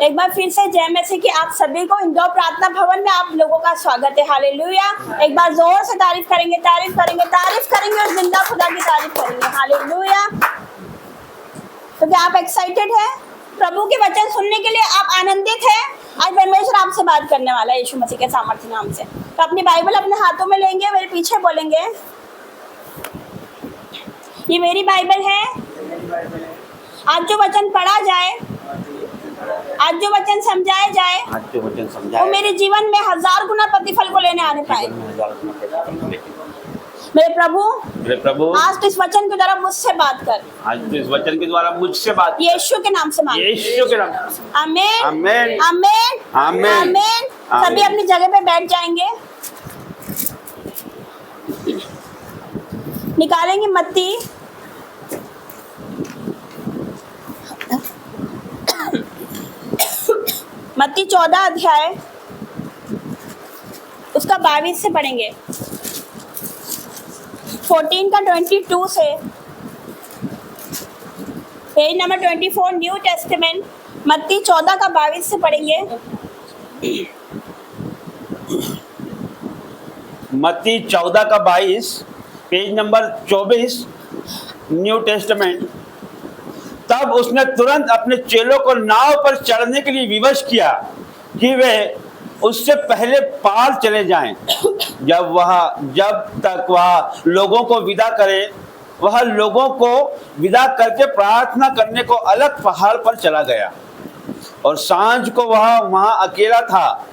एक बार फिर से जय मसीह की आप सभी को इंदौर प्रार्थना भवन में आप लोगों का स्वागत है। हालेलुया। एक बार जोर से तारीफ करेंगे, तारीफ करेंगे, तारीफ करेंगे और जिंदा खुदा की तारीफ करेंगे। हालेलुया। तो क्या आप एक्साइटेड हैं प्रभु के वचन सुनने के लिए? आप आनंदित हैं? आज परमेश्वर आपसे बात करने वाला है यीशु मसीह के सामर्थ्य नाम से। तो अपनी बाइबल अपने हाथों में लेंगे, मेरे पीछे बोलेंगे, ये मेरी बाइबल है। आज जो वचन पढ़ा जाए, आज जो वचन समझाया जाए, वो मेरे जीवन में 1000 गुना प्रतिफल को लेने आने पाए। मेरे प्रभु आज तो इस वचन के द्वारा मुझसे बात कर। आज तो इस वचन के द्वारा मुझसे बात यीशु के नाम से मांग। यीशु के नाम से। आमीन आमीन आमीन आमीन आमीन। सभी अपनी जगह पे बैठ जाएंगे। निकालेंगे मत्ती मत्ती 14 अध्याय उसका 22 से पढ़ेंगे, 14 का 22 से। पेज नंबर 24 न्यू टेस्टामेंट, मत्ती 14 का 22 से पढ़ेंगे। मत्ती 14 का 22, पेज नंबर 24 न्यू टेस्टामेंट। तब उसने तुरंत अपने चेलों को नाव पर चढ़ने के लिए विवश किया कि वे उससे पहले पार चले जाएं। जब तक वह लोगों को विदा करे, वह लोगों को विदा करके प्रार्थना करने को अलग पहाड़ पर चला गया। और सांझ को वह वहां अकेला था।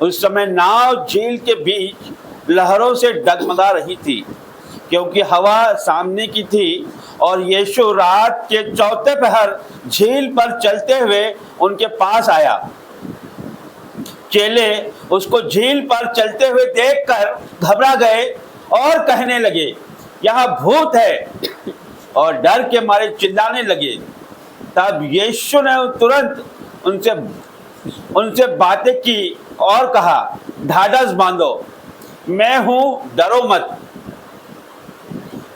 उस समय नाव झील के बीच लहरों से डगमगा रही थी, क्योंकि हवा सामने की थी। और यीशु रात के चौथे पहर झील पर चलते हुए उनके पास आया। चेले उसको झील पर चलते हुए देखकर घबरा गए और कहने लगे, यहाँ भूत है, और डर के मारे चिल्लाने लगे। तब यीशु ने तुरंत उनसे बातें की और कहा, ढाढ़स बांधो, मैं हूं, डरो मत।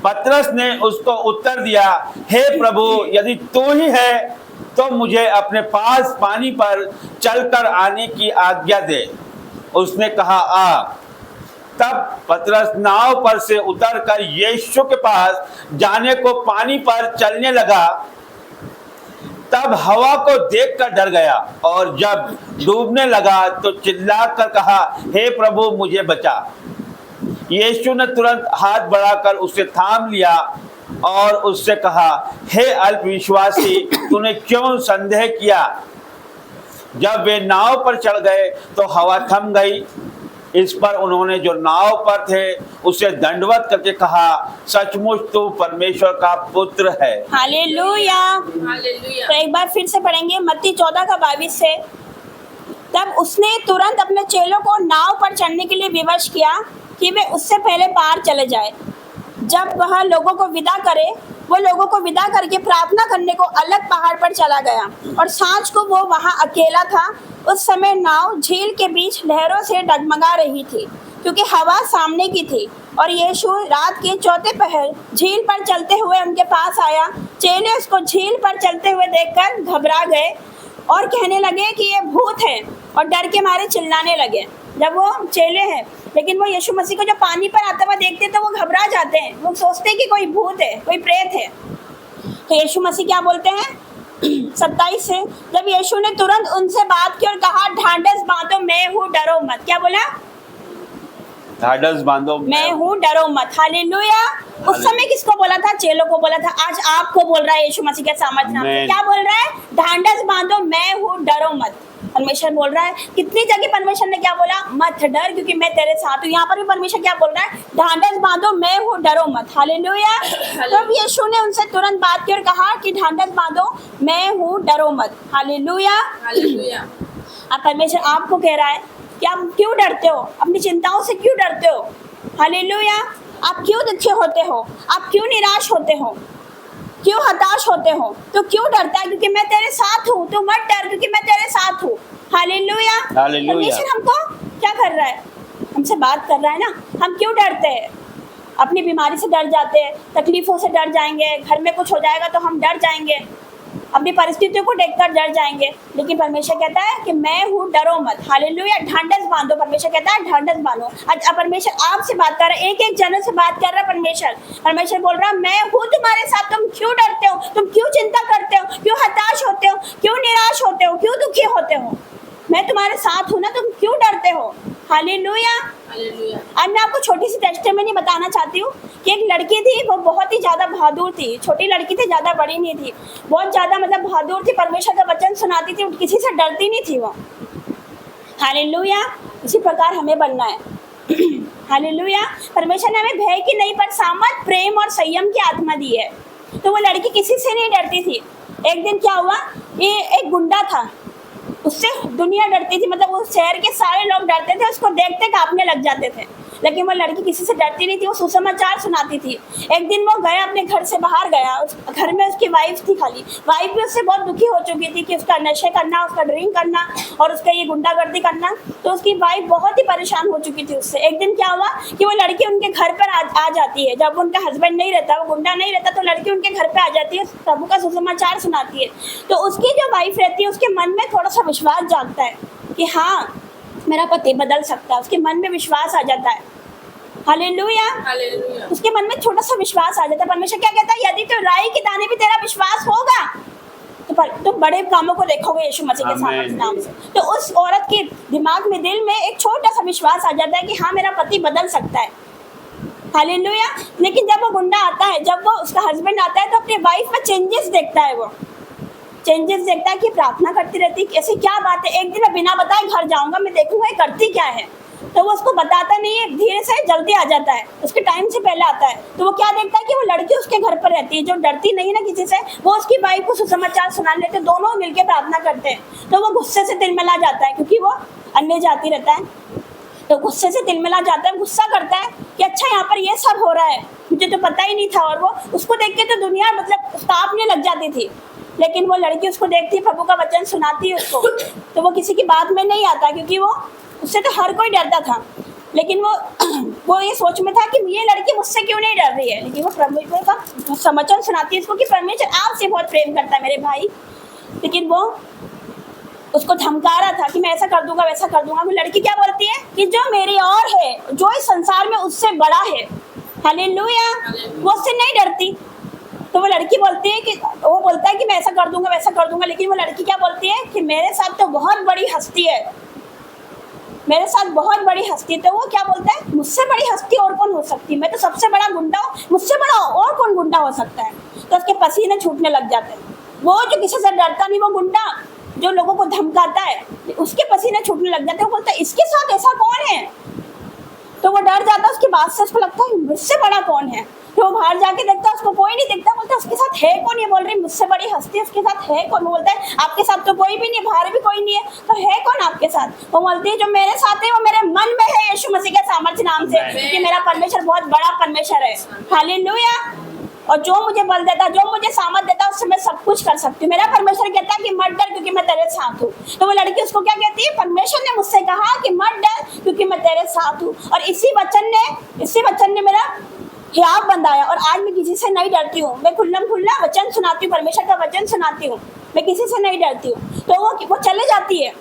पतरस ने उसको उत्तर दिया, हे प्रभु, यदि तू ही है तो मुझे अपने पास पानी पर चलकर आने की आज्ञा दे। उसने कहा, आ। तब पतरस नाव पर से उतरकर यीशु के पास जाने को पानी पर चलने लगा। तब हवा को देखकर डर गया, और जब डूबने लगा तो चिल्लाकर कहा, हे प्रभु, मुझे बचा। यीशु ने तुरंत हाथ बढ़ाकर उसे थाम लिया और उससे कहा, हे अल्पविश्वासी, तूने क्यों संदेह किया? जब वे नाव पर चढ़ गए तो हवा थम गई। इस पर उन्होंने जो नाव पर थे उसे दंडवत करके कहा, सचमुच तू परमेश्वर का पुत्र है। हालेलुया। तो एक बार फिर से पढ़ेंगे मत्ती 14 का 22 से। तब उसने तुरंत अपने चेलों को नाव पर चढ़ने के लिए विवश किया कि वे उससे पहले पार चले जाए। जब वह लोगों को विदा करे, वो लोगों को विदा करके प्रार्थना करने को अलग पहाड़ पर चला गया। और सांझ को वो वहां अकेला था। उस समय नाव झील के बीच लहरों से डगमगा रही थी, क्योंकि हवा सामने की थी। और यीशु रात के चौथे पहर झील पर चलते हुए उनके पास आया। चेले उसको झील पर चलते हुए देखकर घबरा गए और कहने लगे कि ये भूत है, और डर के मारे चिल्लाने लगे। जब वो चेले हैं, लेकिन वो यीशु मसीह को जब पानी पर आता हुआ देखते तो वो घबरा जाते हैं। वो सोचते हैं कि कोई भूत है, कोई प्रेत है। तो यीशु मसीह क्या बोलते हैं 27 से, जब यीशु ने तुरंत उनसे बात की और कहा, ढाढ़स बांधो, मैं हूँ, डरो मत। क्या बोला? ढाढ़स बांधो, मैं हूँ, डरो मत। हालेलुया। उस समय किसको बोला था? चेलों को बोला था। आज आपको बोल रहा है यीशु मसीह के सामर्थ्य नाम से। क्या बोल रहा है? ढाढ़स बांधो, मैं हूँ, डरो मत। परमेश्वर बोल रहा है। कितनी जगह परमेश्वर ने क्या बोला? मत डर, क्योंकि मैं तेरे साथ हूँ। यहाँ पर भी परमेश्वर क्या बोल रहा है? ढाढ़स बांधो, मैं हूँ, डरो मत। हालेलुया। तब यीशु ने उनसे तुरंत बात की और कहा कि ढाढ़स बांधो, मैं हूँ, डरो मत। हालेलुया। अब परमेश्वर आपको कह रहा है कि आप क्यों डरते हो? अपनी चिंताओं से क्यों डरते हो? हालेलुया। आप क्यों दुखी होते हो? आप क्यों निराश होते हो? क्यों हताश होते हो? तो क्यों डरता है? क्योंकि मैं तेरे साथ हूँ। तो मत डर, क्योंकि मैं तेरे साथ हूँ। हालेलुया। परमेश्वर हमको क्या कर रहा है? हमसे बात कर रहा है ना। हम क्यों डरते हैं? अपनी बीमारी से डर जाते हैं, तकलीफों से डर जाएंगे, घर में कुछ हो जाएगा तो हम डर जाएंगे। अपनी परिस्थितियों को देखकर डर जाएंगे, लेकिन परमेश्वर कहता है कि मैं हूँ, डरो मत। हालेलुया। ढांढस बांधो, परमेश्वर कहता है ढांढस बांधो। आज परमेश्वर आपसे बात कर रहा है, एक एक जनों से बात कर रहा है परमेश्वर बोल रहा है मैं हूँ तुम्हारे साथ। तुम क्यों डरते हो, तुम क्यों चिंता करते हो, क्यों हताश होते हो, क्यों निराश होते हो, क्यों दुखी होते हो? मैं तुम्हारे साथ हूँ ना, तुम क्यों डरते हो? हालेलुया। आज मैं आपको छोटी सी टेस्टिमनी बताना चाहती हूँ कि एक लड़की थी, वो बहुत ही ज्यादा बहादुर थी। छोटी लड़की थी, ज्यादा बड़ी नहीं थी, बहुत ज्यादा मतलब बहादुर थी। परमेश्वर का वचन सुनाती थी, किसी से डरती नहीं थी वो। हालेलुया। इसी प्रकार हमें बनना है। हालेलुया। परमेश्वर ने हमें भय की नहीं पर सामर्थ, प्रेम और संयम की आत्मा दी है। तो वो लड़की किसी से नहीं डरती थी। एक दिन क्या हुआ, ये एक गुंडा था, उससे दुनिया डरती थी, मतलब उस शहर के सारे लोग डरते थे, उसको देखते कांपने लग जाते थे। लेकिन वो लड़की किसी से डरती नहीं थी, वो सुसमाचार सुनाती थी। एक दिन वो गया, अपने घर से बाहर गया, उस घर में उसकी वाइफ थी खाली। वाइफ भी उससे बहुत दुखी हो चुकी थी कि उसका नशे करना, उसका ड्रिंक करना और उसका ये गुंडागर्दी करना। तो उसकी वाइफ बहुत ही परेशान हो चुकी थी उससे। एक दिन क्या हुआ कि वो लड़की उनके घर पर आ जाती है। जब उनका हस्बैंड नहीं रहता, वो गुंडा नहीं रहता, तो लड़की उनके घर पर आ जाती है, प्रभु का सुसमाचार सुनाती है। तो उसकी जो वाइफ रहती है, उसके मन में थोड़ा सा विश्वास जागता है कि हाँ, मेरा पति बदल सकता है। उसके मन में विश्वास आ जाता है। हालेलुया। उसके मन में छोटा सा विश्वास आ जाता है। परमेश्वर क्या कहता है, यदि तो राई के दाने भी तेरा विश्वास होगा तो बड़े कामों को देखोगे यीशु मसीह के सामर्थ्य नाम से। तो उस औरत के दिमाग में, दिल में एक छोटा सा विश्वास आ जाता है कि हाँ, मेरा पति बदल सकता है। हालेलुया। लेकिन जब वो गुंडा आता है, जब वो उसका हस्बैंड आता है, तो अपनी वाइफ में चेंजेस देखता है। वो चेंजेस देखता है कि प्रार्थना करती रहती है, ऐसी क्या बात है। एक दिन मैं बिना बताए घर जाऊंगा, मैं देखूंगा ये करती क्या है। तो वो उसको बताता नहीं है, धीरे से जल्दी आ जाता है, उसके टाइम से पहले आता है। तो वो क्या देखता है कि वो लड़की उसके घर पर रहती है, जो डरती नहीं ना किसी से, वो उसकी वाइफ को सुसमाचार सुना लेते, दोनों मिलकर प्रार्थना करते हैं। तो वो गुस्से से तिलमिला जाता है, क्योंकि वो अन्य जाति रहता है। तो गुस्से से तिलमिला जाता है, गुस्सा करता है कि अच्छा, यहाँ पर ये सब हो रहा है, मुझे तो पता ही नहीं था। और वो उसको देख के तो दुनिया मतलब कांपने लग जाती थी। लेकिन वो लड़की उसको देखती है, प्रभु का वचन सुनाती है उसको, तो वो किसी की बात में नहीं आता, क्योंकि वो उससे तो हर कोई डरता था। लेकिन वो ये सोच में था कि ये लड़की मुझसे क्यों नहीं डर रही है। लेकिन वो परमेश्वर का समझन सुनाती है इसको कि परमेश्वर आपसे बहुत प्रेम करता है मेरे भाई। लेकिन वो उसको धमका रहा था कि मैं ऐसा कर दूंगा, वैसा कर दूंगा। वो लड़की क्या बोलती है कि जो मेरी और है, जो इस संसार में उससे बड़ा है। हालेलुया। वो उससे नहीं डरती। तो वो लड़की बोलती है कि वो बोलता है कि मैं ऐसा कर दूंगा, वैसा कर दूंगा। लेकिन वो लड़की क्या बोलती है कि मेरे साथ तो बहुत बड़ी हस्ती है, मेरे साथ बहुत बड़ी हस्ती। तो वो क्या बोलता है, मुझसे बड़ी हस्ती और कौन हो सकती है, मैं तो सबसे बड़ा गुंडा हूँ, मुझसे बड़ा और कौन गुंडा हो सकता है। तो उसके पसीने छूटने लग जाते हैं। वो जो किसी से डरता नहीं, वो गुंडा जो लोगों को धमकाता है, उसके पसीने छूटने लग जाते हैं। वो बोलता है इसके साथ ऐसा कौन है। तो वो डर जाता है उसकी बात से, उसको लगता है मुझसे बड़ा कौन है। तो वो बाहर जाके देखता है, उसको कोई नहीं दिखता। बोलता है उसके साथ है कौन, ये बोल रही मुझसे बड़ी हस्ती, उसके साथ है कौन। वो बोलता है आपके साथ तो कोई भी नहीं, बाहर भी कोई नहीं है, तो है कौन आपके साथ। वो बोलती है जो मेरे साथ है वो मेरे मन में है, यीशु मसीह के सामर्थ्य नाम से, क्योंकि मेरा परमेश्वर बहुत बड़ा परमेश्वर है। हालेलुया। और जो मुझे बल देता, जो मुझे सामर्थ देता, उससे मैं सब कुछ कर सकती हूँ। मेरा परमेश्वर कहता है कि मत डर, क्योंकि मैं तेरे साथ हूँ। तो वो लड़की उसको क्या कहती है, परमेश्वर ने मुझसे कहा कि मत डर, क्योंकि मैं तेरे साथ हूँ। और इसी वचन ने मेरा हियाव बंधाया। और आज मैं किसी से नहीं डरती हूँ। मैं खुल्ला वचन सुनाती हूँ, परमेश्वर का वचन सुनाती हूँ, मैं किसी से नहीं डरती हूँ। तो वो चले जाती है,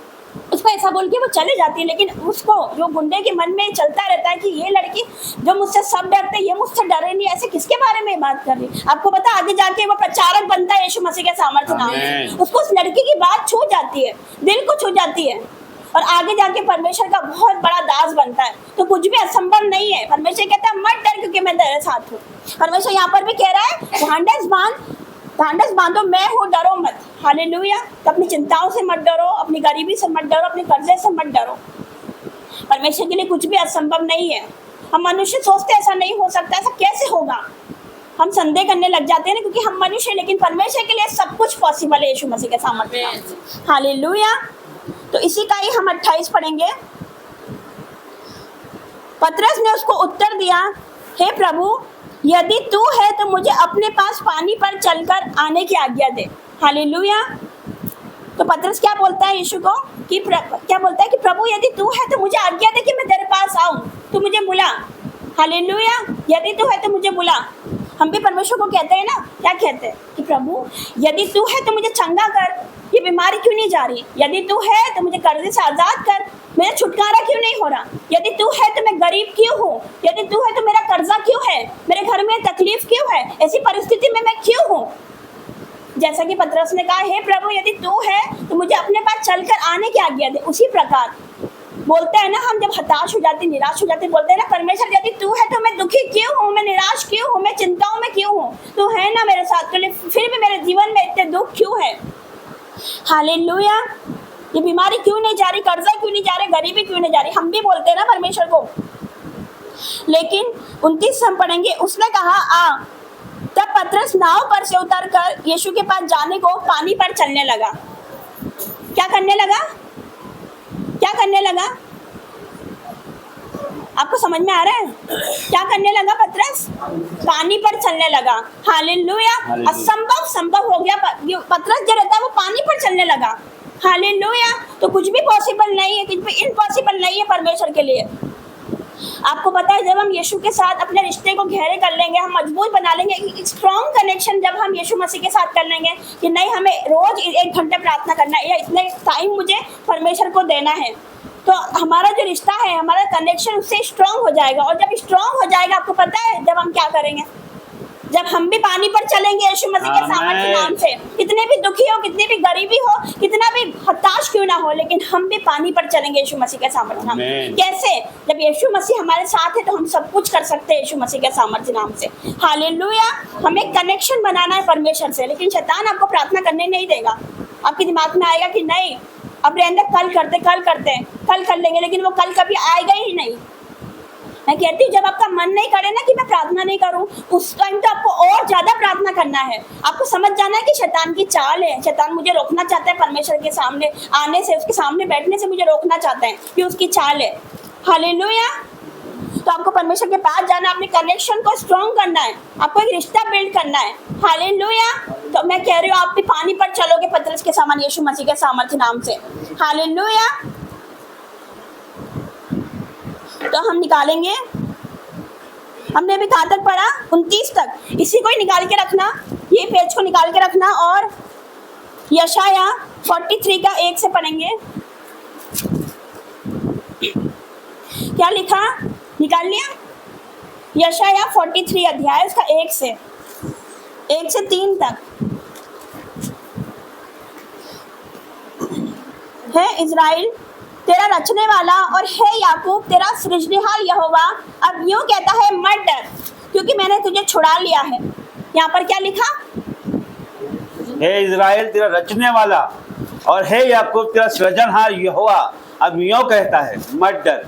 उसको ऐसा बोल के वो चले जाती है। लेकिन उसको जो गुंडे के मन में चलता रहता है कि ये लड़की जो मुझसे सब डरते, ये मुझसे डरे नहीं, ऐसे किसके बारे में बात कर रही। आपको पता, आगे जाके वो प्रचारक बनता है यीशु मसीह के सामर्थ्य नाम से। उसको उस लड़की की बात छू जाती है, दिल को छू जाती है, और आगे जाके परमेश्वर का बहुत बड़ा दास बनता है। तो कुछ भी असंभव नहीं है। परमेश्वर कहता है मत डर, क्योंकि मैं तेरे साथ हूँ। परमेश्वर यहाँ पर भी कह रहा है ढांढस बांधो, मैं हूँ, डरो मत। हालेलुया। तो अपनी चिंताओं से मत डरो, अपनी गरीबी से मत डरो, अपने कर्जे से मत डरो। परमेश्वर के लिए कुछ भी असंभव नहीं है। हम मनुष्य सोचते ऐसा नहीं हो सकता, ऐसा कैसे होगा, हम संदेह करने लग जाते हैं ना, क्योंकि हम मनुष्य हैं। लेकिन परमेश्वर के लिए सब कुछ पॉसिबल है यीशु मसीह के सामर्थ्य। हालेलुया। तो इसी का ही हम 28 पढ़ेंगे। पतरस ने उसको उत्तर दिया, हे प्रभु, यदि तू है तो मुझे अपने पास पानी पर चलकर आने की आज्ञा दे। हालेलुया। तो पतरस क्या बोलता है यीशु को कि क्या बोलता है कि प्रभु, यदि तू है तो मुझे आज्ञा दे कि मैं तेरे पास आऊं, तू मुझे बुला। हालेलुया। यदि तू है तो मुझे बुला। हम भी परमेश्वर को कहते हैं ना, क्या कहते हैं कि प्रभु यदि तू है तो मुझे चंगा कर, ये बीमारी क्यों नहीं जा रही, यदि तू है तो मुझे कर्जे से आजाद कर, मेरा छुटकारा क्यों नहीं हो रहा, यदि तू है तो मैं गरीब क्यों हूँ, यदि तू है तो मेरा कर्जा क्यों है, मेरे घर में तकलीफ क्यों है, ऐसी परिस्थिति में मैं क्यों हूँ। जैसा कि पतरस ने कहा, हे प्रभु यदि तू है तो मुझे अपने पास चलकर आने की आज्ञा दे। उसी प्रकार बोलते हैं ना, हम जब हताश हो जाते, निराश हो जाते, बोलते हैं ना, परमेश्वर यदि तू है तो मैं दुखी क्यों हूँ, मैं निराश क्यों हूँ, मैं चिंताओं में क्यों हूँ, तू है ना मेरे साथ, तो फिर भी मेरे जीवन में इतने दुख क्यों है। हालेलुया। ये बीमारी क्यों नहीं जा रही, कर्जा क्यों नहीं जा रहा, गरीबी क्यों नहीं जा रही, हम भी बोलते हैं ना परमेश्वर को। लेकिन 29 हम पढ़ेंगे, उसने कहा आ। तब पतरस नाव पर से उतरकर यीशु के पास जाने को पानी पर चलने लगा। क्या करने लगा, क्या करने लगा, आपको समझ में आ रहा है? क्या करने लगा पतरस? पानी पर चलने लगा। हालेलुया। असंभव संभव हो गया। पतरस जो रहता है वो पानी पर चलने लगा। हालेलुया। तो कुछ भी पॉसिबल नहीं है, कुछ भी इम्पॉसिबल नहीं है परमेश्वर के लिए। आपको पता है, जब हम यीशु के साथ अपने रिश्ते को गहरे कर लेंगे, हम मजबूत बना लेंगे, एक स्ट्रॉन्ग कनेक्शन जब हम यीशु मसीह के साथ कर लेंगे कि नहीं हमें रोज 1 घंटे प्रार्थना करना है या इतने टाइम मुझे परमेश्वर को देना है, तो हमारा जो रिश्ता है, हमारा कनेक्शन उससे स्ट्रॉन्ग हो जाएगा। और जब स्ट्रॉन्ग हो जाएगा, आपको पता है जब हम क्या करेंगे, जब हम भी पानी पर चलेंगे यीशु मसीह के सामर्थ्य नाम से, कितने भी दुखी हो, कितनी भी गरीबी हो, कितना भी हताश क्यों ना हो, लेकिन हम भी पानी पर चलेंगे यीशु मसीह के सामर्थ्य नाम से। कैसे? जब यीशु मसीह हमारे साथ है तो हम सब कुछ कर सकते हैं यीशु मसीह के सामर्थ्य नाम से। हालेलुया। हमें कनेक्शन बनाना है परमेश्वर से, लेकिन शैतान आपको प्रार्थना करने नहीं देगा। आपके दिमाग में आएगा कि नहीं अब रहने कल करते कल कर लेंगे, लेकिन वो कल कभी आएगा ही नहीं। मैं कहती हूँ जब आपका मन नहीं करे ना कि मैं प्रार्थना नहीं करूँ, उस टाइम तो आपको और ज्यादा प्रार्थना करना है। आपको समझ जाना है कि शैतान की चाल है, शैतान मुझे रोकना चाहता है परमेश्वर के सामने आने से, उसके सामने बैठने से मुझे रोकना चाहता है, कि उसकी चाल है। हालेलुया। तो आपको परमेश्वर के पास जाना, अपने कनेक्शन को स्ट्रॉन्ग करना है, आपको एक रिश्ता बिल्ड करना है। हालेलुया। तो मैं कह रही हूँ आप भी पानी पर चलोगे पतरस के समान यीशु मसीह के सामर्थ्य नाम से। हालेलुया। तो हम निकालेंगे, हमने अभी कहाँ तक पढ़ा? 29 तक। इसी को ही निकाल के रखना, ये पेज को निकाल के रखना, और यशाया 43 का 1 से पढ़ेंगे। क्या लिखा, निकाल लिया? यशाया 43 अध्याय, उसका 1 से 3 तक है। इज़राइल तेरा रचने वाला और है याकूब तेरा सृजनहार यहोवा अब यूं कहता है, मत डर क्योंकि मैंने तुझे छुड़ा लिया है। यहाँ पर क्या लिखा? हे इज़राइल तेरा रचने वाला और हे याकूब तेरा सृजनहार यहोवा अब यूं कहता है, मत डर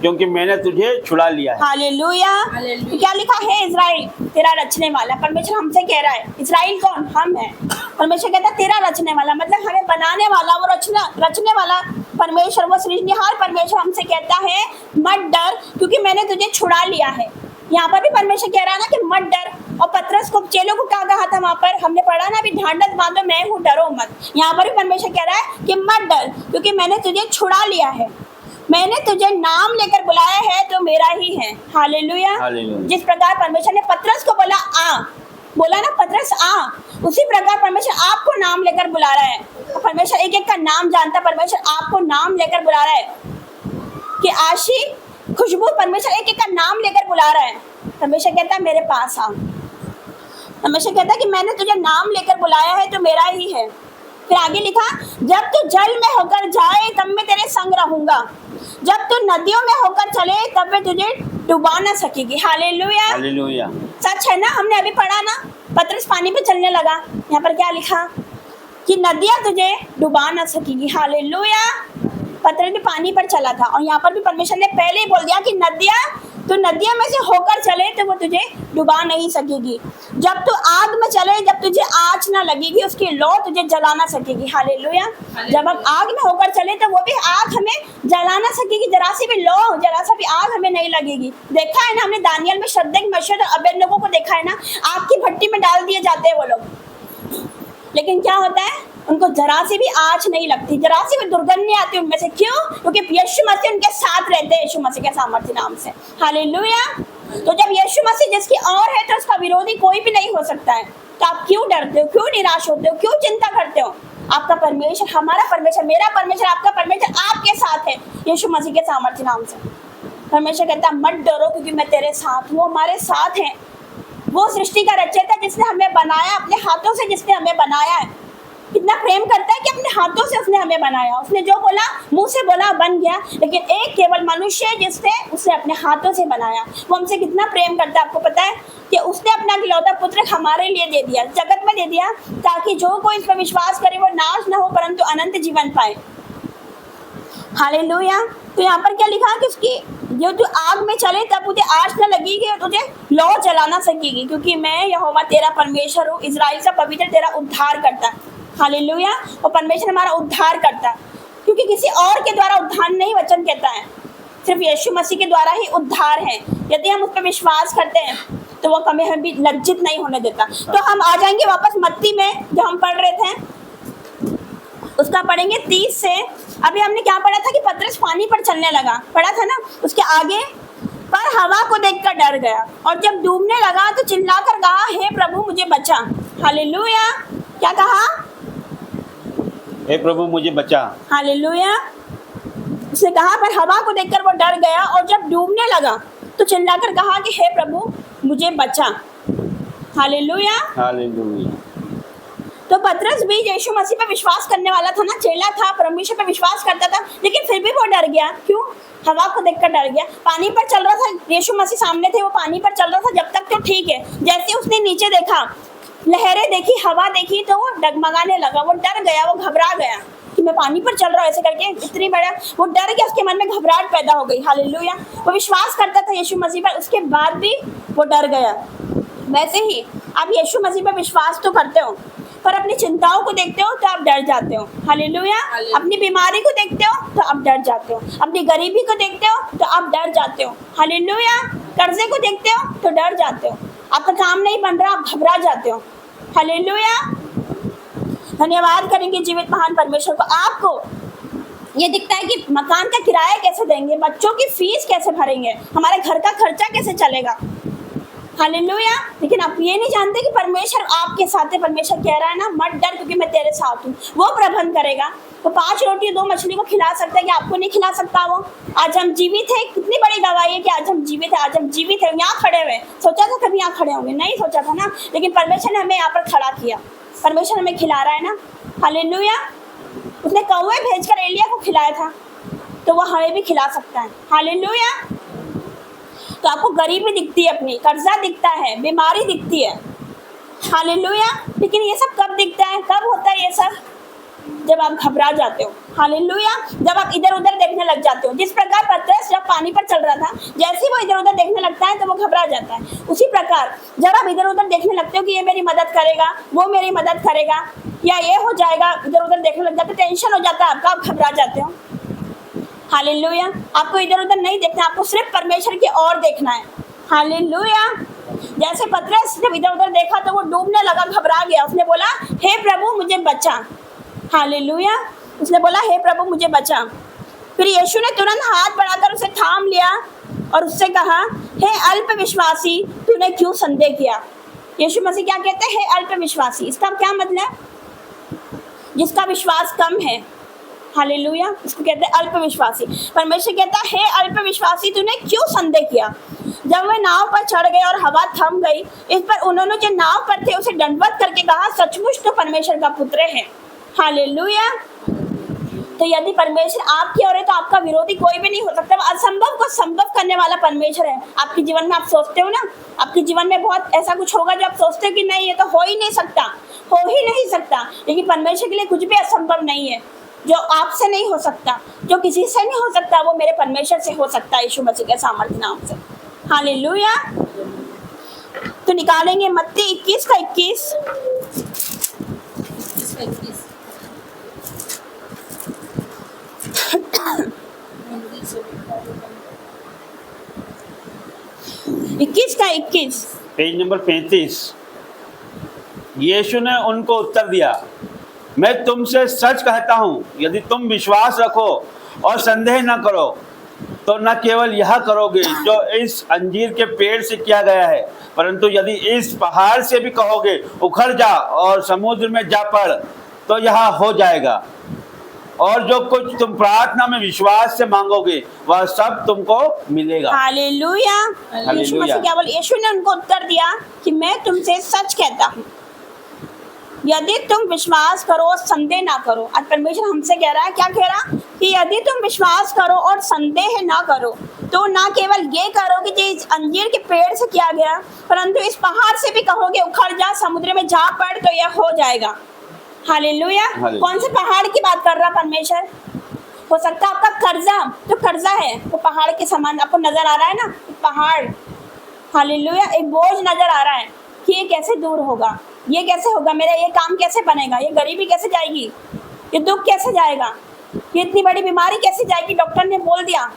क्योंकि मैंने तुझे छुड़ा लिया है। हालेलुया। तो क्या लिखा है? इज़राइल तेरा रचने वाला। परमेश्वर हमसे कह रहा है, इज़राइल कौन? हम हैं। परमेश्वर कहता है तेरा रचने वाला, मतलब हमें बनाने वाला, वो रचने वाला परमेश्वर, वो सृजनहार परमेश्वर हमसे कहता है मत डर क्योंकि मैंने तुझे छुड़ा लिया है। यहाँ पर भी परमेश्वर कह रहा है ना कि मत डर। और पतरस को, चेलों को क्या कहा था वहाँ पर? हमने पढ़ा ना अभी, ढांढस बांधो मैं हूँ, डरो मत। यहाँ पर भी परमेश्वर कह रहा है कि मत डर क्योंकि मैंने तुझे छुड़ा लिया है, मैंने तुझे नाम लेकर बुलाया है तो मेरा ही है। हालेलुया। जिस प्रकार परमेश्वर ने पतरस को बोला ना पतरस आ, उसी प्रकार परमेश्वर आपको नाम लेकर बुला रहा है। परमेश्वर एक एक का नाम जानता है, परमेश्वर आपको नाम लेकर बुला रहा है कि आशी, खुशबू, परमेश्वर एक एक का नाम लेकर बुला रहा है। परमेश्वर कहता है मेरे पास आ। परमेश्वर कहता है कि मैंने तुझे नाम लेकर बुलाया है तो मेरा ही है। फिर आगे लिखा, जब तू जल में होकर जाए तब मैं तेरे संग रहूंगा, जब तू नदियों में होकर चले तब मैं तुझे डुबा ना सकेगी। हालेलुया। हालेलुया। सच है ना, हमने अभी पढ़ा ना, पतरस पानी पे चलने लगा। यहाँ पर क्या लिखा कि नदियां तुझे डुबा ना सकेगी। हालेलुया। पतरस भी पानी पर चला था, और यहाँ पर भी परमेश्वर ने पहले ही बोल दिया कि नदियां में से होकर चले तो वो तुझे डुबा नहीं सकेगी। जब तू आग में चले, जब तुझे आँच ना लगेगी, उसकी लौ तुझे जला ना सकेगी। हालेलुया। जब हम आग में होकर चले तो वो भी आग हमें जला ना सकेगी, जरा सी भी लौ, जरा सा भी आग हमें नहीं लगेगी। देखा है ना हमने दानियल में, शद्रक, मेशक और अबेदनगो को देखा है ना, आग की भट्टी में डाल दिए जाते हैं वो लोग, लेकिन क्या होता है? उनको जरा सी भी आँच नहीं लगती, जरा सी भी दुर्गंध नहीं आती उनमें से। क्यों? क्योंकि यीशु मसीह उनके साथ रहते हैं, यीशु मसीह के सामर्थ्य नाम से। हालेलुया। तो जब यीशु मसीह जिसकी और है तो उसका विरोधी कोई भी नहीं हो सकता है। तो आप क्यों डरते हो, क्यों निराश होते हो, क्यों चिंता करते हो? आपका परमेश्वर, हमारा परमेश्वर, मेरा परमेश्वर, आपका परमेश्वर आपके साथ है यीशु मसीह के सामर्थ्य नाम से। परमेश्वर कहता है मत डरो क्योंकि मैं तेरे साथ हूँ। हमारे साथ है वो सृष्टि का रचयिता जिसने हमें बनाया, अपने हाथों से जिसने हमें बनाया है। कितना प्रेम करता है कि अपने हाथों से उसने हमें बनाया। उसने जो बोला मुंह से बोला बन गया, लेकिन एक केवल मनुष्य है जिसने उसे अपने हाथों से बनाया। वो हमसे कितना प्रेम करता है। आपको पता है कि उसने अपना इकलौता पुत्र हमारे लिए दे दिया, जगत में दे दिया, ताकि जो कोई इस पर विश्वास करे वो नाश न हो परंतु अनंत जीवन पाए। हालेलुया। तो यहाँ पर क्या लिखा कि उसकी जो तू आग में चले तब तुझे आँच न लगेगी और तुझे लौ जला ना सकेगी, क्योंकि मैं यहोवा तेरा परमेश्वर हूँ, इजराइल का पवित्र तेरा उद्धार करता है। हालेलुया। और परमेश्वर हमारा उद्धार करता है, क्योंकि किसी और के द्वारा उद्धार नहीं वचन कहता है, सिर्फ यीशु मसीह के द्वारा ही उद्धार है। यदि हम उस पर विश्वास करते हैं तो वो कभी हम भी लज्जित नहीं होने देता। तो हम आ जाएंगे वापस मत्ती में जो हम पढ़ रहे थे, उसका पढ़ेंगे 30 से। अभी हमने क्या पढ़ा था कि पतरस पानी पर चलने लगा, पढ़ा था ना। उसके आगे पर हवा को देखकर डर गया और जब डूबने लगा तो चिल्लाकर कहा हे प्रभु मुझे बचा। हालेलुया। क्या कहा? हे प्रभु मुझे बचा। हालेलुया। उसने कहा पर हवा को देखकर वो डर गया और जब डूबने लगा तो चिल्लाकर कहा कि हे प्रभु मुझे बचा। हालेलुया। हालेलुया। तो पतरस भी यीशु मसीह पर विश्वास करने वाला था ना, चेला था, परमेश्वर पर विश्वास करता था, लेकिन फिर भी वो डर गया। क्यों? हवा को देखकर डर गया। पानी पर चल रहा था, यीशु मसीह सामने थे, वो पानी पर चल रहा था जब तक तो ठीक है। जैसे उसने नीचे देखा, लहरें देखी, हवा देखी, तो वो डगमगाने लगा, वो डर गया, वो घबरा गया कि मैं पानी पर चल रहा हूँ ऐसे करके। इतनी बड़ा वो डर गया, उसके मन में घबराहट पैदा हो गई। हालेलुया। वो विश्वास करता था यीशु मसीह पर, उसके बाद भी वो डर गया। वैसे ही आप यीशु मसीह पर विश्वास तो करते हो, पर अपनी चिंताओं को देखते हो तो आप डर जाते हो। हालेलुया। अपनी बीमारी को देखते हो तो आप डर जाते हो, अपनी गरीबी को देखते हो तो आप डर जाते हो। हालेलुया। कर्जे को देखते हो तो डर जाते हो, आपका काम नहीं बन रहा, आप घबरा जाते हो। हालेलुया। धन्यवाद करेंगे जीवित महान परमेश्वर को। आपको ये दिखता है कि मकान का किराया कैसे देंगे, बच्चों की फीस कैसे भरेंगे, हमारे घर का खर्चा कैसे चलेगा। हालेलुया। लेकिन आप ये नहीं जानते कि परमेश्वर आपके साथ है। परमेश्वर कह रहा है ना मत डर क्योंकि मैं तेरे साथ हूँ, वो प्रबंध करेगा। तो 5 रोटी 2 मछली को खिला सकता है कि आपको नहीं खिला सकता वो? आज हम जीवित है, कितनी बड़ी दवाई है कि आज हम जीवित है, आज हम जीवित है, यहाँ खड़े हुए। सोचा था कभी यहाँ खड़े होंगे? नहीं सोचा था ना, लेकिन परमेश्वर ने हमें यहाँ पर खड़ा किया। परमेश्वर हमें खिला रहा है ना। हालेलुया। उसने कौवे भेजकर एलिया को खिलाया था, तो वो हमें भी खिला सकता है। हालेलुया। तो आपको गरीबी दिखती है, अपनी कर्जा दिखता है, बीमारी दिखती है। हालेलुया। लेकिन ये सब कब दिखता है, कब होता है ये सब? जब आप घबरा जाते हो। हालेलुया। जब आप इधर उधर देखने लग जाते हो। जिस प्रकार पतरस जब पानी पर चल रहा था, जैसे ही वो इधर उधर देखने लगता है तो वो घबरा जाता है। उसी प्रकार जब आप इधर उधर देखने लगते हो कि ये मेरी मदद करेगा, वो मेरी मदद करेगा, या ये हो जाएगा, इधर उधर देखने लग जाते, टेंशन हो जाता है आपका, आप घबरा जाते हो। हालेलुया। आपको इधर उधर नहीं देखना, आपको सिर्फ परमेश्वर की ओर देखना है। हालेलुया। जैसे पतरस जब इधर उधर देखा तो वो डूबने लगा, घबरा गया। उसने बोला हे प्रभु मुझे बचा। हालेलुया। उसने बोला हे प्रभु मुझे बचा। फिर यीशु ने तुरंत हाथ बढ़ाकर उसे थाम लिया और उससे कहा हे अल्प विश्वासी तूने क्यों संदेह किया। यीशु मसीह क्या कहते हैं? हे अल्प विश्वासी। इसका क्या मतलब? जिसका विश्वास कम है। हालेलुया। इसको कहते हैं अल्प विश्वासी। परमेश्वर कहता है हे अल्प विश्वासी तूने क्यों संदेह किया। जब वे नाव पर चढ़ गए और हवा थम गई, इस पर उन्होंने जो नाव पर थे उसे दंडवत करके कहा सचमुच तो परमेश्वर का पुत्र है। हालेलुया। तो यदि परमेश्वर आपकी ओर है तो आपका विरोधी कोई भी नहीं हो सकता। असंभव को संभव करने वाला परमेश्वर है। आपके जीवन में आप सोचते हो ना, आपके जीवन में बहुत ऐसा कुछ होगा जो आप सोचते हो कि नहीं ये तो हो ही नहीं सकता, हो ही नहीं सकता, लेकिन परमेश्वर के लिए कुछ भी असंभव नहीं है। जो आपसे नहीं हो सकता, जो किसी से नहीं हो सकता, वो मेरे परमेश्वर से हो सकता है, यीशु मसीह के सामर्थ्य नाम से। हालेलुया। तो निकालेंगे मत्ती 21 का 21। Page number 35। यीशु ने उनको उत्तर दिया मैं तुमसे सच कहता हूँ, यदि तुम विश्वास रखो और संदेह न करो तो न केवल यह करोगे जो इस अंजीर के पेड़ से किया गया है, परंतु यदि इस पहाड़ से भी कहोगे उखड़ जा और समुद्र में जा पड़ तो यह हो जाएगा। और जो कुछ तुम प्रार्थना में विश्वास से मांगोगे वह सब तुमको मिलेगा। हालेलुया। यीशु मसीह क्या बोले? यीशु ने उनको उत्तर दिया कि मैं तुमसे सच कहता हूँ, यदि तुम विश्वास करो और संदेह ना करो। आज परमेश्वर हमसे कह रहा है, क्या कह रहा? कि यदि तुम विश्वास करो और संदेह ना करो तो ना केवल ये करो कि इस अंजीर के पेड़ से किया गया, परंतु इस पहाड़ से भी कहोगे उखड़ जा, समुद्र में जा पड़ तो यह हो जाएगा। हालेलुया। कौन से पहाड़ की बात कर रहा परमेश्वर? हो सकता है आपका कर्जा, जो कर्जा है वो पहाड़ के समान आपको नजर आ रहा है ना, पहाड़। हालेलुया। एक बोझ नजर आ रहा है कि ये कैसे दूर होगा, ये कैसे होगा, मेरा ये काम कैसे बनेगा, ये गरीबी कैसे जाएगी, ये दुख कैसे जाएगा, ये इतनी बड़ी बीमारी कैसे जाएगी। डॉक्टर ने बोल दिया,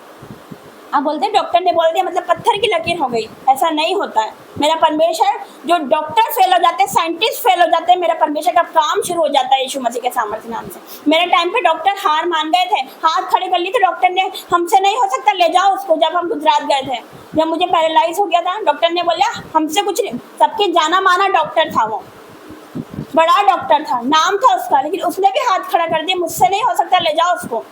आप बोलते हैं डॉक्टर ने बोल दिया मतलब पत्थर की लकीर हो गई। ऐसा नहीं होता है। मेरा परमेश्वर, जो डॉक्टर फेल हो जाते हैं, साइंटिस्ट फेल हो जाते हैं, मेरा परमेश्वर का काम शुरू हो जाता है यीशु मसीह के सामर्थ्य नाम से। मेरे टाइम पे डॉक्टर हार मान गए थे, हाथ खड़े कर लिए थे डॉक्टर ने, हमसे नहीं हो सकता, ले जाओ उसको। जब हम गुजरात गए थे, जब मुझे पैरालाइज हो गया था, डॉक्टर ने बोला हमसे कुछ नहीं। सबके जाना माना डॉक्टर था, वो बड़ा डॉक्टर था, नाम था उसका, लेकिन उसने भी हाथ खड़ा कर दिया, मुझसे नहीं हो सकता, ले जाओ उसको।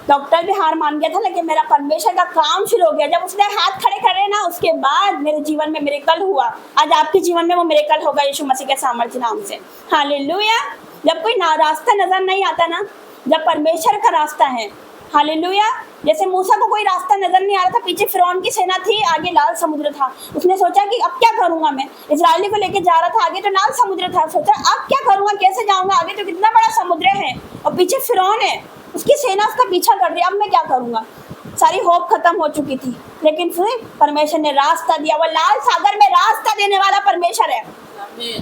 डॉक्टर भी हार मान गया था, लेकिन मेरा परमेश्वर का काम शुरू हो गया। जब उसने हाथ खड़े करे ना, उसके बाद मेरे जीवन में मिरेकल हुआ। आज आपके जीवन में वो मिरेकल होगा यीशु मसीह के सामर्थ्य नाम से। हालेलुया। जब कोई रास्ता नजर नहीं आता ना, जब परमेश्वर का रास्ता है, हालेलुया। जैसे मूसा को कोई रास्ता नजर नहीं आ रहा था, पीछे फिरौन की सेना थी, आगे लाल समुद्र था। उसने सोचा कि अब क्या करूंगा मैं, इजरायली को लेके जा रहा था, आगे तो लाल समुद्र था। सोचा अब क्या करूंगा, कैसे जाऊंगा, आगे तो कितना बड़ा समुद्र है और पीछे फिरौन है, उसकी सेना उसका पीछा कर रही है, अब मैं क्या करूंगा। सारी होप खत्म हो चुकी थी, लेकिन फिर परमेश्वर ने रास्ता दिया। वो लाल सागर में रास्ता देने वाला परमेश्वर है।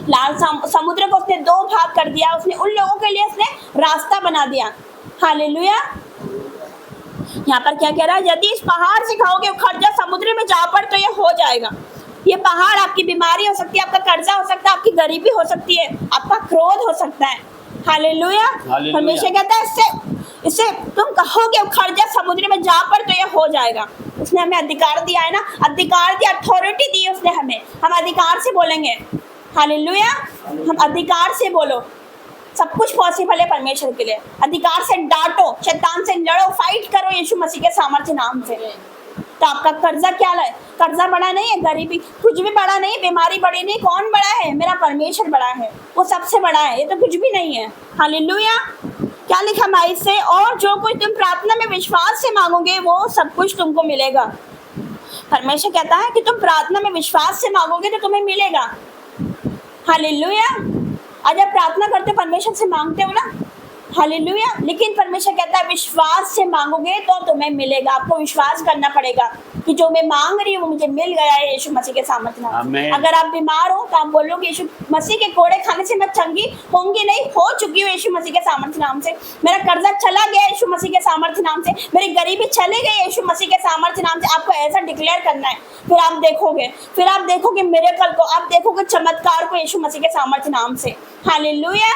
लाल समुद्र को उसने दो भाग कर दिया, उसने उन लोगों के लिए उसने रास्ता बना दिया। हालेलुया। यहाँ पर क्या कह रहा है? यदि इस पहाड़ से खाओगे उखड़ जा, समुद्र में जा पड़ तो ये हो जाएगा। ये पहाड़ आपकी बीमारी हो सकती है, आपका कर्जा हो सकता है, आपकी गरीबी हो सकती है, आपका क्रोध हो सकता है। हालेलुया। परमेश्वर कहता है इससे तुम कहोगे उखड़ जा, समुद्र में जा पड़ तो ये हो जाएगा। उसने हमें अधिकार दिया है ना, अधिकार दी, अथॉरिटी दी उसने हमें, हम अधिकार से बोलेंगे। हालेलुया। हम अधिकार से बोलो, सब कुछ पॉसिबल है परमेश्वर के लिए। अधिकार से डांटो, शैतान से लड़ो, फाइट करो यीशु मसीह के सामर्थ्य नाम से। तो आपका कर्जा क्या है? कर्जा बड़ा नहीं है, गरीबी कुछ भी बड़ा नहीं, बीमारी बड़ी नहीं। कौन बड़ा है? मेरा परमेश्वर बड़ा है, वो सबसे बड़ा है, ये तो कुछ भी नहीं है। हालेलुया। क्या लिखा माई से? और जो कुछ तुम प्रार्थना में विश्वास से मांगोगे वो सब कुछ तुमको मिलेगा। परमेश्वर कहता है कि तुम प्रार्थना में विश्वास से मांगोगे तो तुम्हें मिलेगा। हालेलुया। आज आप प्रार्थना करते परमेश्वर से मांगते हो ना, हालेलुया, लेकिन परमेश्वर कहता है विश्वास से मांगोगे तो तुम्हें मिलेगा। आपको विश्वास करना पड़ेगा कि जो मैं मांग रही हूँ वो मुझे मिल गया है यीशु मसीह के सामर्थ्य नाम से। अगर आप बीमार हो तो आप बोलोगे यीशु मसीह के कोड़े खाने से मैं चंगी होंगी नहीं, हो चुकी हूँ यीशु मसीह के सामर्थ्य नाम से। मेरा कर्जा चला गया यीशु मसीह के सामर्थ्य नाम से, मेरी गरीबी चली गई यीशु मसीह के सामर्थ्य नाम से। आपको ऐसा डिक्लेयर करना है, फिर आप देखोगे मिरेकल को, आप देखोगे चमत्कार को यीशु मसीह के सामर्थ्य नाम से। हालेलुया।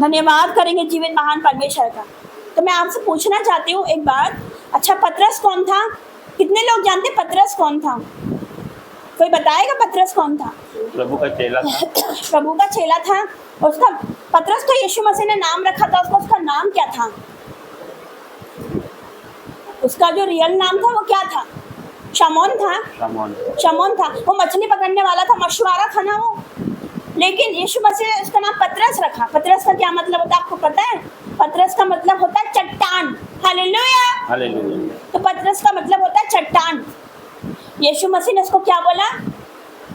धन्यवाद करेंगे जीवित महान परमेश्वर का। तो मैं आपसे पूछना चाहती हूँ एक बात, अच्छा पतरस कौन था? कितने लोग जानते पतरस कौन था? कोई बताएगा पतरस कौन था? प्रभु का चेला था। प्रभु का चेला था। उसका पतरस तो यीशु मसीह ने नाम रखा था, उसका नाम क्या था? उसका जो रियल नाम था वो क्या था? शमौन था। वो मछली पकड़ने वाला था, मछुआरा था ना वो। लेकिन यीशु मसीह ने उसका नाम पतरस रखा। पतरस का क्या मतलब होता है आपको पता है? पतरस का मतलब होता है चट्टान। हालेलुया। तो पतरस का मतलब होता है चट्टान। यीशु मसीह ने उसको क्या बोला?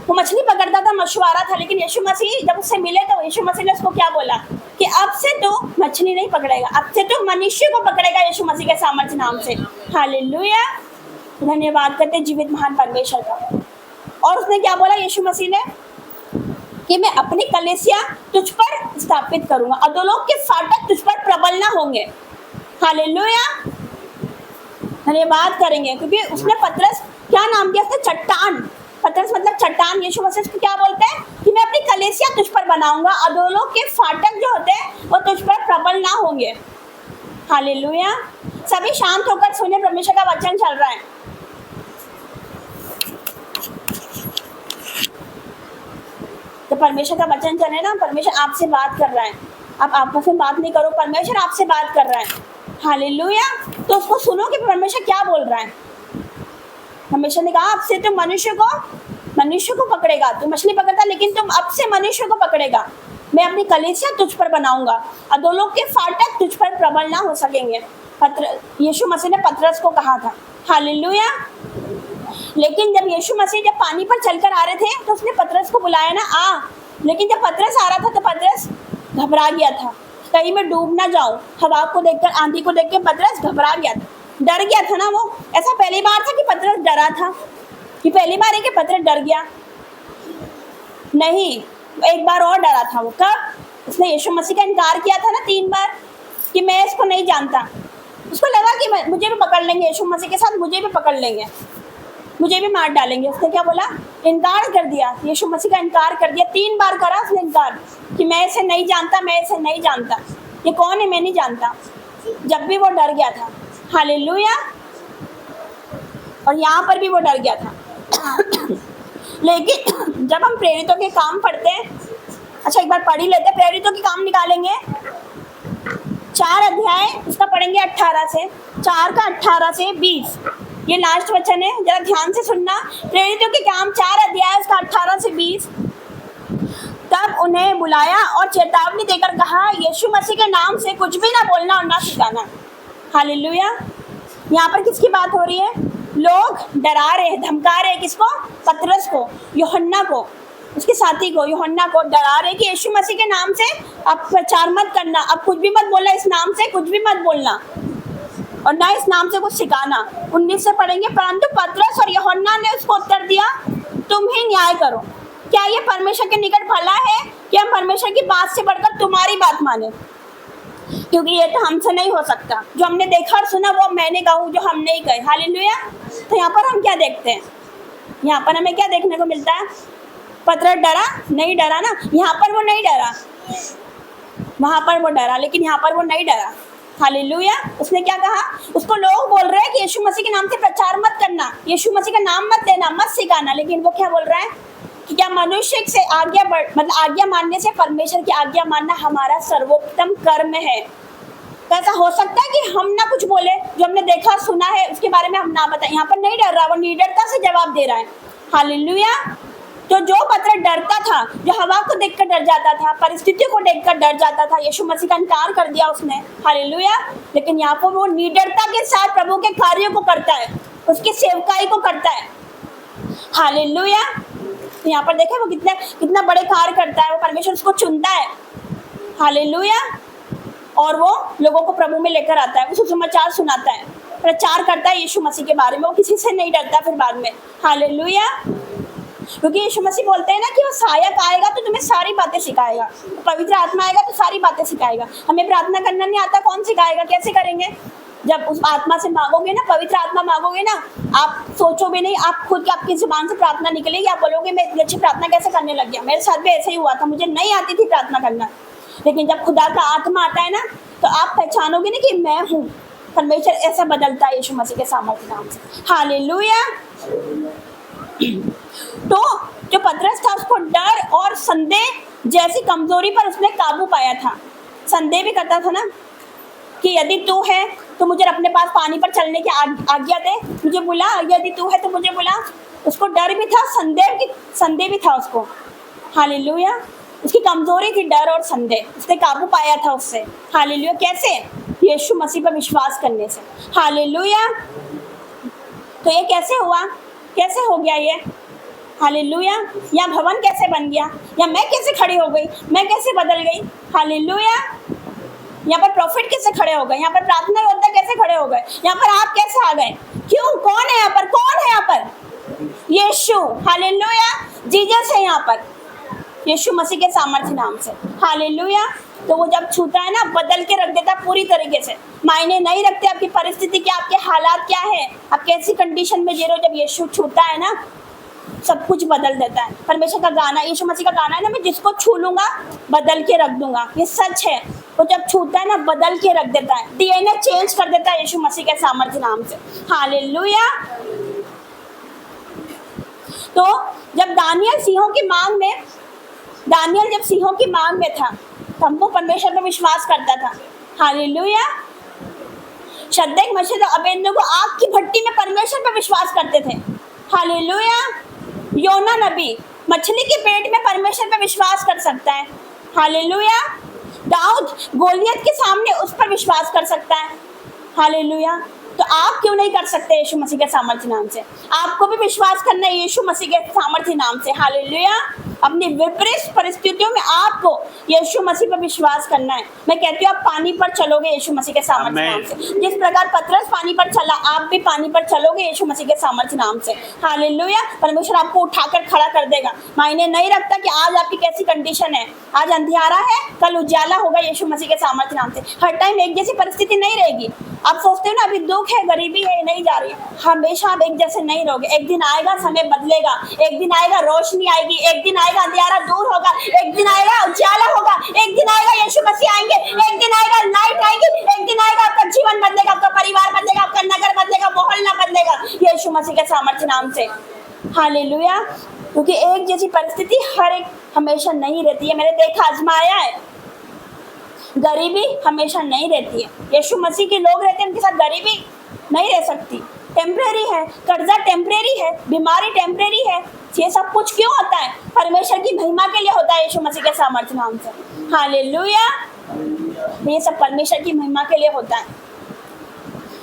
वो मछली पकड़ता था, मछुआरा था, लेकिन यीशु मसीह जब उससे मिले तो यीशु मसीह ने उसको क्या बोला कि अब से तो मछली नहीं पकड़ेगा, अब से तो मनुष्य को पकड़ेगा यीशु मसीह के सामर्थ्य नाम से। हालेलुया। धन्यवाद करते जीवित महान परमेश्वर का। और उसने क्या बोला यीशु मसीह ने कि मैं अपनी कलीसिया तुझ पर स्थापित करूंगा, अधोलोक के फाटक तुझ पर प्रबल न होंगे। हालेलुया। धन्यवाद करेंगे क्योंकि उसने पतरस क्या नाम दिया? उसने चट्टान। पतरस मतलब चट्टान। यीशु मसीह को क्या बोलते हैं कि मैं अपनी कलीसिया तुझ पर बनाऊंगा, अधोलोक के फाटक जो होते हैं वो तुझ पर प्रबल ना होंगे। हालेलुया। सभी शांत होकर सुने, परमेश्वर का वचन चल रहा है। तो परमेश्वर का वचन चले ना, परमेश्वर आपसे बात कर रहा है, आप आपस में बात नहीं करो, परमेश्वर आपसे बात कर रहा है। हालेलुया। तो उसको सुनो कि परमेश्वर क्या बोल रहा है। परमेश्वर ने कहा आपसे तुम मनुष्य को पकड़ेगा, तू मछली पकड़ता लेकिन तुम अब से मनुष्य को पकड़ेगा। मैं अपनी कलीसिया तुझ पर बनाऊंगा, अधोलोक के फाटक तुझ पर प्रबल ना हो सकेंगे। यीशु मसीह ने पतरस को कहा था। हालेलुया। लेकिन जब यीशु मसीह जब पानी पर चलकर आ रहे थे तो उसने पतरस को बुलाया ना, आ। लेकिन जब पतरस आ रहा था तो पतरस घबरा गया था, कहीं मैं डूब ना जाऊं। हवा को देखकर, आंधी को देखकर पतरस घबरा गया था, डर गया था ना वो। ऐसा पहली बार था कि पतरस डरा था, कि पहली बार है कि पतरस डर गया नहीं, एक बार और डरा था वो। कब? उसने यीशु मसीह का इनकार किया था ना 3 बार कि मैं इसको नहीं जानता। उसको लगा कि मुझे भी पकड़ लेंगे, यीशु मसीह के साथ मुझे भी पकड़ लेंगे, मुझे भी मार डालेंगे। उसने क्या बोला? इनकार कर दिया, यीशु मसीह का इनकार कर दिया। 3 बार करा उसने इनकार कि मैं इसे नहीं जानता, मैं इसे नहीं जानता, ये कौन है मैं नहीं जानता। जब भी वो डर गया था। हालेलुया। और यहाँ पर भी वो डर गया था। लेकिन जब हम प्रेरितों के काम पढ़ते हैं, अच्छा एक बार पढ़ ही लेते हैं, प्रेरितों के काम निकालेंगे 4 अध्याय, उसका पढ़ेंगे 18 से 4 का 18 से 20, ये लास्ट वचन है, जरा ध्यान से सुनना। प्रेरितों के काम 4 अध्याय, उसका 18 से 20। तब उन्हें बुलाया और चेतावनी देकर कहा, यीशु मसीह के नाम से कुछ भी ना बोलना और ना सिखाना। हालेलुया। यहाँ पर किसकी बात हो रही है? लोग डरा रहे हैं, धमका रहे हैं। किसको? पतरस को, यूहन्ना को, उसके साथी को, यूहन्ना को डरा रहे कि यीशु मसीह के नाम से अब प्रचार मत करना, अब कुछ भी मत बोलना, इस नाम से कुछ भी मत बोलना और ना इस नाम से कुछ सिखाना। 19 से पढ़ेंगे। परंतु पतरस और यूहन्ना ने उसको उत्तर दिया, तुम ही न्याय करो। क्या ये परमेश्वर के निकट भला है कि हम परमेश्वर की बात से बढ़कर तुम्हारी बात माने? क्योंकि ये तो हमसे नहीं हो सकता। जो हमने देखा और सुना वो मैंने कहूँ, जो हम नहीं कहे। हालेलुया। तो यहाँ पर हम क्या देखते हैं? यहाँ पर हमें क्या देखने को मिलता है? पतरस डरा? नहीं डरा ना। यहाँ पर वो नहीं डरा, वहां पर वो डरा, लेकिन यहाँ पर वो नहीं डरा। हालेलुया। उसने क्या कहा? उसको लोग बोल रहे हैं कि यीशु मसीह के नाम से प्रचार मत करना, यीशु मसीह का नाम मत लेना, मत सिखाना। लेकिन वो क्या बोल रहा है कि क्या मनुष्य से आज्ञा मानने से परमेश्वर की आज्ञा मानना हमारा सर्वोत्तम कर्म है। तो ऐसा हो सकता है कि हम ना कुछ बोले, जो हमने देखा सुना है उसके बारे में हम ना बताएं। यहाँ पर नहीं डर रहा, वो निडरता से जवाब दे रहा है। हालेलुया। तो जो पतरस डरता था, जो हवा को देखकर डर जाता था, परिस्थितियों को देखकर डर जाता था, यीशु मसीह का इनकार कर दिया उसने। हालेलुया। लेकिन यहाँ पर वो निडरता के साथ प्रभु के कार्यों को करता है, उसकी सेवकाई को करता है। हालेलुया। यहाँ पर देखें वो कितना बड़े कार्य करता है। वो परमेश्वर उसको चुनता है। हालेलुया। और वो लोगों को प्रभु में लेकर आता है, उसको समाचार सुनाता है, प्रचार करता है यीशु मसीह के बारे में। वो किसी से नहीं डरता फिर बाद में। हालेलुया। क्योंकि यीशु मसीह बोलते हैं ना कि वो सहायक आएगा तो तुम्हें सारी बातें सिखाएगा, पवित्र आत्मा आएगा तो सारी बातें सिखाएगा। हमें प्रार्थना करना नहीं आता, कौन सिखाएगा? कैसे करेंगे? जब उस आत्मा से मांगोगे ना, पवित्र आत्मा मांगोगे ना, आप सोचोगे नहीं, आप खुद आपकी जुबान से प्रार्थना निकलेगी। आप बोलोगे मैं इतनी अच्छी प्रार्थना कैसे करने लग गया, मेरे साथ भी ऐसे ही हुआ था, मुझे नहीं आती थी प्रार्थना करना। लेकिन जब खुदा का आत्मा आता है ना तो आप पहचानोगे ना कि मैं हूँ। परमेश्वर ऐसा बदलता है यीशु मसीह के सामर्थ्य नाम से। हालेलुया। तो जो पतरस था उसको डर और संदेह जैसी कमजोरी पर उसने काबू पाया था। संदेह भी करता था ना कि यदि तू है तो मुझे अपने पास पानी पर चलने की आज्ञा दे, मुझे बुला, यदि तू है तो मुझे बुला। उसको डर भी था, संदेह भी था उसको। हालेलुया। उसकी कमजोरी थी डर और संदेह, उसने काबू पाया था उससे। हालेलुया। कैसे? यीशु मसीह पर विश्वास करने से। हालेलुया। तो ये कैसे हुआ? कैसे हो गया ये? हालेलुया। या भवन कैसे बन गया? या मैं कैसे खड़ी हो गई? मैं कैसे बदल गई? हालेलुया। यहाँ पर प्रॉफिट कैसे खड़े हो गए? यहाँ पर प्रार्थना योद्धा कैसे खड़े हो गए? यहाँ पर आप कैसे आ गए? क्यों? कौन है यहाँ पर? कौन है यहाँ पर? यीशु। हालेलुया। जीसस है यहाँ पर, यीशु मसीह के सामर्थ्य नाम से। हालेलुया। तो वो जब छूता है ना, बदल के रख देता पूरी तरीके से। मायने नहीं रखते आपकी परिस्थिति क्या, आपके हालात क्या है, आप कैसी कंडीशन में जी रहे हो। जब यीशु छूता है ना, सब कुछ बदल देता है। परमेश्वर का गाना, यीशु मसीह का गाना है ना, मैं जिसको छू लूंगा बदल के रख दूंगा। ये सच है। वो जब छूता है ना बदल के रख देता है, डीएनए चेंज कर देता है यीशु मसीह के सामर्थ्य नाम से। हालेलुया। तो जब दानियल जब सिंहों की मांग में था तो हमको परमेश्वर पर विश्वास करता था। हालेलुया। शद्रक मेशक और अबेदनगो आग की भट्टी में परमेश्वर पर विश्वास करते थे। हालेलुया। योना नबी मछली के पेट में परमेश्वर पर विश्वास कर सकता है। हालेलुया। दाऊद गोलियत के सामने उस पर विश्वास कर सकता है। हालेलुया। तो आप क्यों नहीं कर सकते यीशु मसीह के सामर्थ्य नाम से? आपको भी विश्वास करना है यीशु मसीह के सामर्थ्य नाम से। हालेलुया। अपनी विपरीत परिस्थितियों में आपको यीशु मसीह पर विश्वास करना है। मैं कहती हूँ आप पानी पर चलोगे यीशु मसीह के सामर्थ्य नाम से। जिस प्रकार पतरस पानी पर चला, आप भी पानी पर चलोगे यीशु मसीह के सामर्थ्य नाम से। हालेलुया। परमेश्वर आपको उठाकर खड़ा कर देगा। मायने नहीं रखता कि आज आपकी कैसी कंडीशन है, आज अंधियारा है कल उजाला होगा यीशु मसीह के सामर्थ्य नाम से। हर टाइम एक जैसी परिस्थिति नहीं रहेगी। आप सोचते हो ना अभी दुख है, गरीबी है, नहीं जा रही है, हमेशा आप एक जैसे नहीं रहोगे। एक दिन आएगा समय बदलेगा, एक दिन आएगा रोशनी आएगी, एक दिन आएगा अंधियारा दूर होगा, एक दिन आएगा उजाला होगा, एक दिन आएगा यीशु मसीह आएंगे, एक दिन आएगा लाइट आएगी, एक दिन आएगा आपका जीवन बदलेगा, आपका परिवार बदलेगा, आपका नगर बदलेगा, मोहल्ला बदलेगा यीशु मसीह के सामर्थ्य नाम से। हालेलुया। क्योंकि एक जैसी परिस्थिति हर एक हमेशा नहीं रहती है। मैंने देखा आजमाया है, गरीबी हमेशा नहीं रहती है। यीशु मसीह के लोग रहते हैं, उनके साथ गरीबी नहीं रह सकती, टेम्परेरी है, कर्जा टेम्परेरी है, बीमारी टेम्परेरी है। ये सब कुछ क्यों होता है? परमेश्वर की महिमा के लिए होता है यीशु मसीह के सामर्थ्य नाम से। हालेलुया। ये सब परमेश्वर की महिमा के लिए होता है।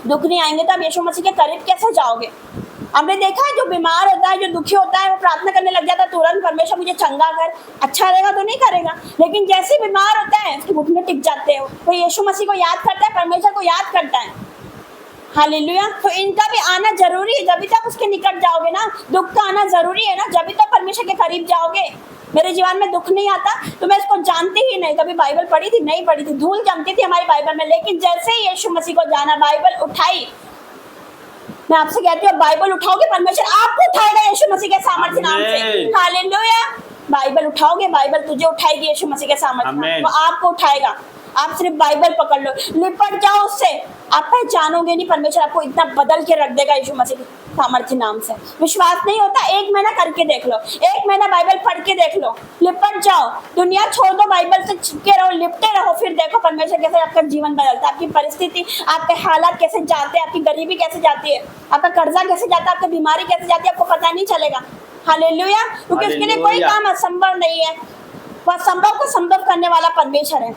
दुख नहीं आएंगे तो आप यीशु मसीह के करीब कैसे जाओगे? हमने देखा है जो बीमार होता है, जो दुखी होता है, वो प्रार्थना करने लग जाता है तुरंत, परमेश्वर मुझे चंगा कर। अच्छा रहेगा तो नहीं करेगा, लेकिन जैसे बीमार होता है उसके घुटने टिक जाते हैं। वो यीशु मसीह को याद करता है, परमेश्वर को याद करता है। हालेलुया। तो इनका भी आना जरूरी है, जब तक उसके निकट जाओगे ना। दुख का आना जरूरी है ना, जब तक परमेश्वर के करीब जाओगे। मेरे जीवन में दुख नहीं आता तो मैं इसको जानती ही नहीं। कभी बाइबल पढ़ी थी, नहीं पढ़ी थी, धूल जमती थी हमारी बाइबल में। लेकिन जैसे ही यीशु मसीह को जाना, बाइबल उठाई, मैं आपसे कहती हूँ बाइबल उठाओगे परमेश्वर आपको उठाएगा यीशु मसीह के सामर्थ्य नाम से। हालेलुया। बाइबल उठाओगे, बाइबल तुझे उठाएगी यीशु मसीह के सामर्थ्य नाम से। वो आपको उठाएगा। आप सिर्फ बाइबल पकड़ लो, लिपट जाओ उससे। आप पहचानोगे नहीं, परमेश्वर आपको इतना बदल के रख देगा यीशु मसीह के सामर्थ्य नाम से। विश्वास नहीं होता, 1 महीना करके देख लो, 1 महीना बाइबल पढ़ के देख लो, लिपट जाओ। दुनिया छोड़ दो, बाइबल से चिपके रहो, लिपटे रहो, फिर देखो परमेश्वर कैसे आपका जीवन बदलता है। आपकी परिस्थिति, आपके हालात कैसे जाते हैं, आपकी गरीबी कैसे जाती है, आपका कर्जा कैसे जाता है, आपकी बीमारी कैसे जाती है, आपको पता नहीं चलेगा। हालेलुया। क्योंकि उसके लिए कोई काम असंभव नहीं है। वह संभव को संभव करने वाला परमेश्वर है।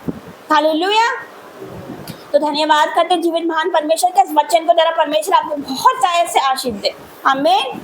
हालेलुया। तो धन्यवाद करते जीवित महान परमेश्वर के इस वचन को द्वारा परमेश्वर आपको बहुत सारे से आशीष दे। आमीन।